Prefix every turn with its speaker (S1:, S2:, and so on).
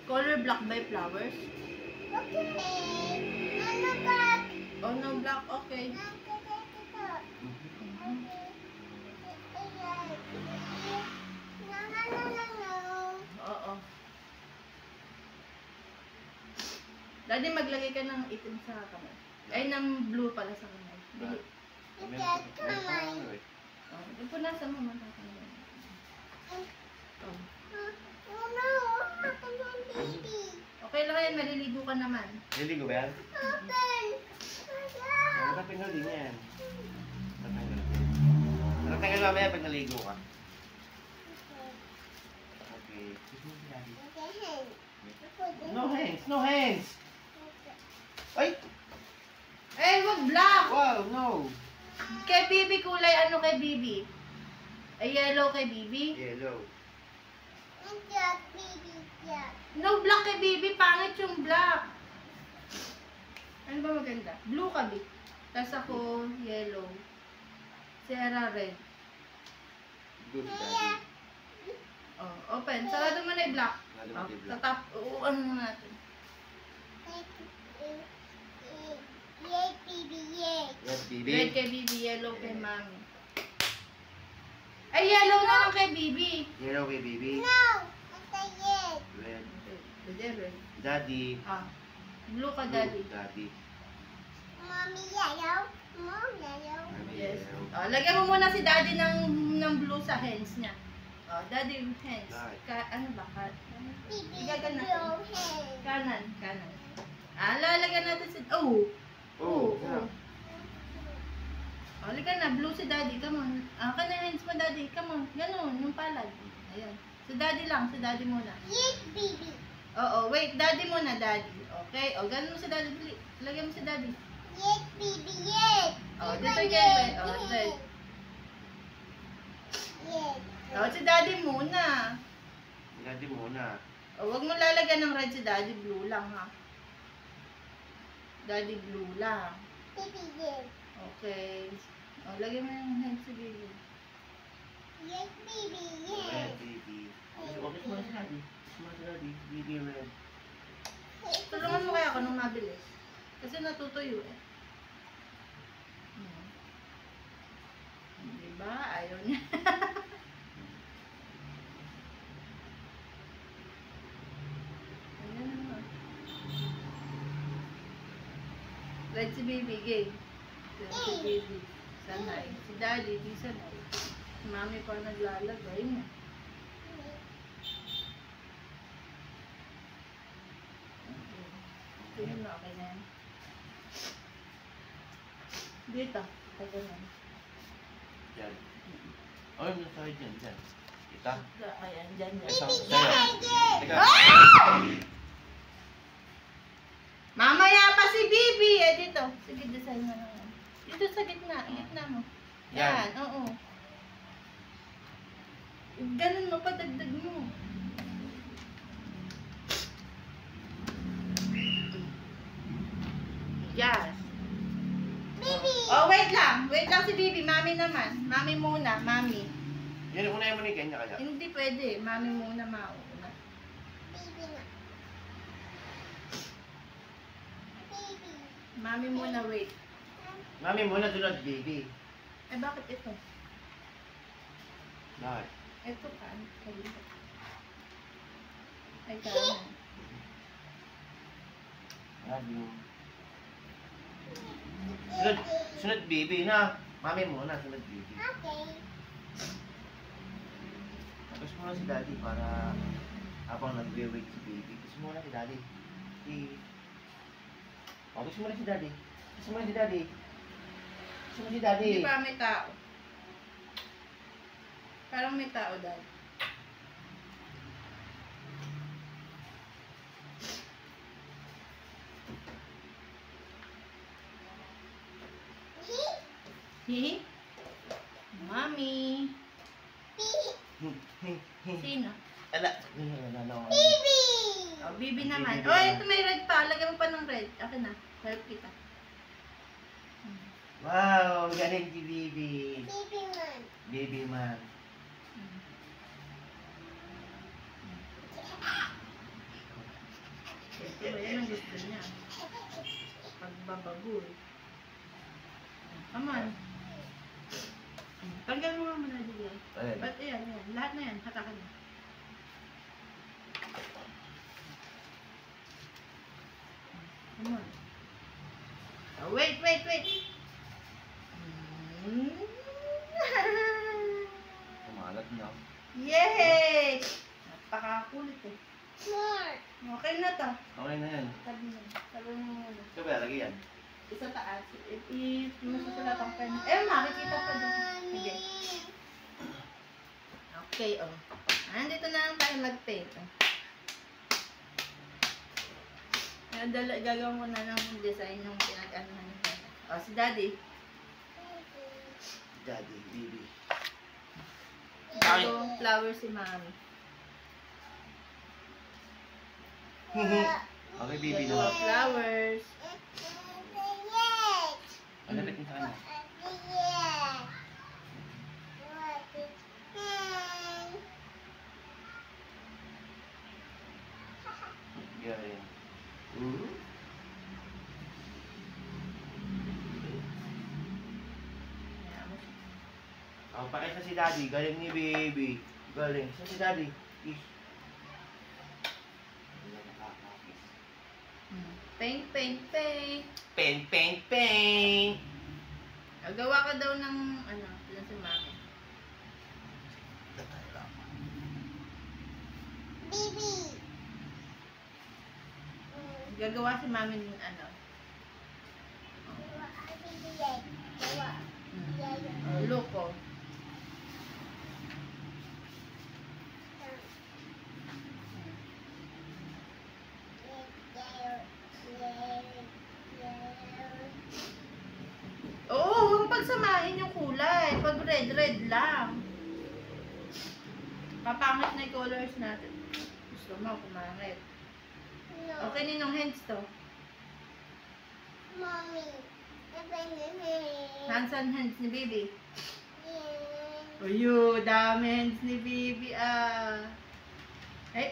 S1: Color black by flowers.
S2: Okay. Ano black?
S1: Oh, no black. Okay. Oo. Daddy, maglagay ka ng itim sa kamay. Ay, ng blue pala sa kamay. Bili. Oh, punasan mo man. Okay lang yan, maliligo ka naman.
S3: Maliligo ba yan? Matapingal din yan. Matapingal mamaya pag naligo ka. Okay. No hands! No hands! Ay!
S1: Eh, wag black!
S3: Wow, no!
S1: Kay Bibi kulay, ano kay Bibi? Ay, yellow kay Bibi?
S3: Yellow.
S1: No black kay Bibi, pangit yung black. Ano ba maganda? Blue ka, Bibi. Tapos ako, yellow. Sarah, red.
S3: Good, daddy.
S1: Oh, open. Sarado mo na yung black. Oh, tatap. Ano na natin?
S2: Yes, baby, yes.
S3: Yes, baby.
S1: Red kay Bibi, yellow kay Mami. Ay, yellow na lang kay Bibi.
S3: Yellow kay baby.
S2: No, it's a yes.
S3: Red.
S1: Pwede, red.
S3: Daddy.
S1: Ah, blue ka, Daddy.
S3: Blue, daddy.
S2: Mommy yellow. Mom yellow.
S3: Mommy
S1: Yes.
S3: yellow.
S1: Oh, lagyan mo muna si Daddy ng blue sa hands niya. Oh, Daddy yung hands.
S3: Right.
S1: Ano ba?
S2: Baby,
S1: Igagan natin.
S2: blue hair.
S1: Kanan, kanan. Ah, lalagyan natin si... Oh!
S3: Oh, yeah.
S1: Oh, halika na. Blue si Daddy. Come on. Ah, ka na hands mo, Daddy. Come on. Ganun, yung palad. Ayan. Si Daddy lang. Si Daddy muna.
S2: Yes, baby.
S1: Oo, wait. Daddy muna, Daddy. Okay. O, ganun mo si Daddy. Lagyan mo si Daddy.
S2: Yes, baby, yes.
S1: Oh,
S2: This
S1: dito
S2: one,
S1: kay
S2: yes,
S1: Oh,
S2: yes.
S1: red.
S2: Yes.
S1: Oh, si Daddy muna.
S3: Daddy muna.
S1: O, wag mo lalagyan ng red si Daddy. Blue lang, ha? Daddy blue lang.
S2: Baby, yes.
S1: Okay. O, lagyan mo yung hands si Baby.
S2: Yes, baby,
S3: Red,
S2: yes.
S3: baby. Okay, small si daddy. Small si daddy. Baby red.
S1: Tulungan mo kaya ako nung mabilis. Kasi natutuyo eh. Diba? Ayaw niya. Ayan naman. Red si Baby, game. Red si Baby. Sanay. Si Daddy, di sanay. Si Mami pa naglalagay niya. Tingnan mo, okay na yan. Dito. Tagal na.
S3: Diyan. Oh, yung side dyan, dyan. Kita.
S1: Ayan, dyan, dyan.
S3: Ito,
S2: Baby,
S3: sa'yo.
S2: yes.
S3: Teka.
S1: Mamaya pa si Bibi. Eh, dito. Sige, design mo naman. Dito sa gitna. Gitna mo. Yan, oo. Ganun mo pa, dagdag mo. Yes.
S2: Baby.
S1: Oh, wait lang. Wait lang si Bibi. Mami naman. Mami muna. Mami.
S3: Yan, unahin mo ni Kenya kaya.
S1: Hindi pwede. Mami muna mauna.
S2: Baby na. Baby.
S1: Mami muna, wait.
S3: Mami muna, sunod baby.
S1: Eh, bakit ito?
S3: Bakit?
S1: Ito ka. Ay, kanan.
S3: Love you. Sunod, sunod baby na. Mami muna, sunod baby.
S2: Okay.
S3: Tapos muna si daddy para habang nagwe-wait si baby. Tapos muna si daddy. Tapos muna si daddy. Tapos muna si daddy. Tapos muna si daddy.
S1: Hindi pa may tao. Parang may tao dahil. Hihi? Mami. Sino?
S3: Ala. Ano?
S2: Baby.
S1: Oh, Bibi naman.
S3: Bibi
S1: Oh,
S3: naman.
S1: ito may red pa. Lagyan mo pa ng red. Akin na. Help kita.
S3: Wow, galing si baby.
S2: Baby man.
S3: Baby man.
S1: Diba, yan ang gusto niya. Pagbabagul. Come on. Tanggal mo naman na dito.
S3: Ayan.
S1: Ba't yan, yan. Lahat na yan. Hatakan mo. Come on. Oh, wait.
S3: Kumalat na.
S1: Yay! Napakakulit eh.
S2: More.
S1: Okay na to.
S3: Okay na yan.
S1: Sabi mo muna.
S3: Ito ba, lagay yan.
S1: Isa taas. Masusulat ang pen. Makikita pa doon. Sige. Okay, oh. Nandito na lang tayo mag-paint. Gagawin ko na lang yung design yung pinag-anuhan niya. Oh, si Daddy.
S3: Daddy, baby.
S1: Gagawin flower si Mami.
S3: Okay, baby
S1: Gagawa
S3: na.
S1: flowers.
S2: Yes.
S3: Malapit mo sa kanya.
S2: Yes. What is that?
S3: Galing. Oh, pakita si Daddy. Galing ni baby. Galing. Saan si Daddy? Kiss. Wala nakakakis.
S1: Paint, paint, paint.
S3: Paint, paint, paint!
S1: Gawa ka daw ng ano, yun si Mami.
S2: Baby.
S1: Gagawa si Mami ng ano. Oh, look oh. Oo, huwag pagsamahin yung kulay. Pag red, red lang. Papangit na yung colors natin. Gusto mo, kumangit. Okay, ninong hands to.
S2: Mommy.
S1: Hands on hands ni Baby. Uyo, dami hands ni Baby ah. Ay.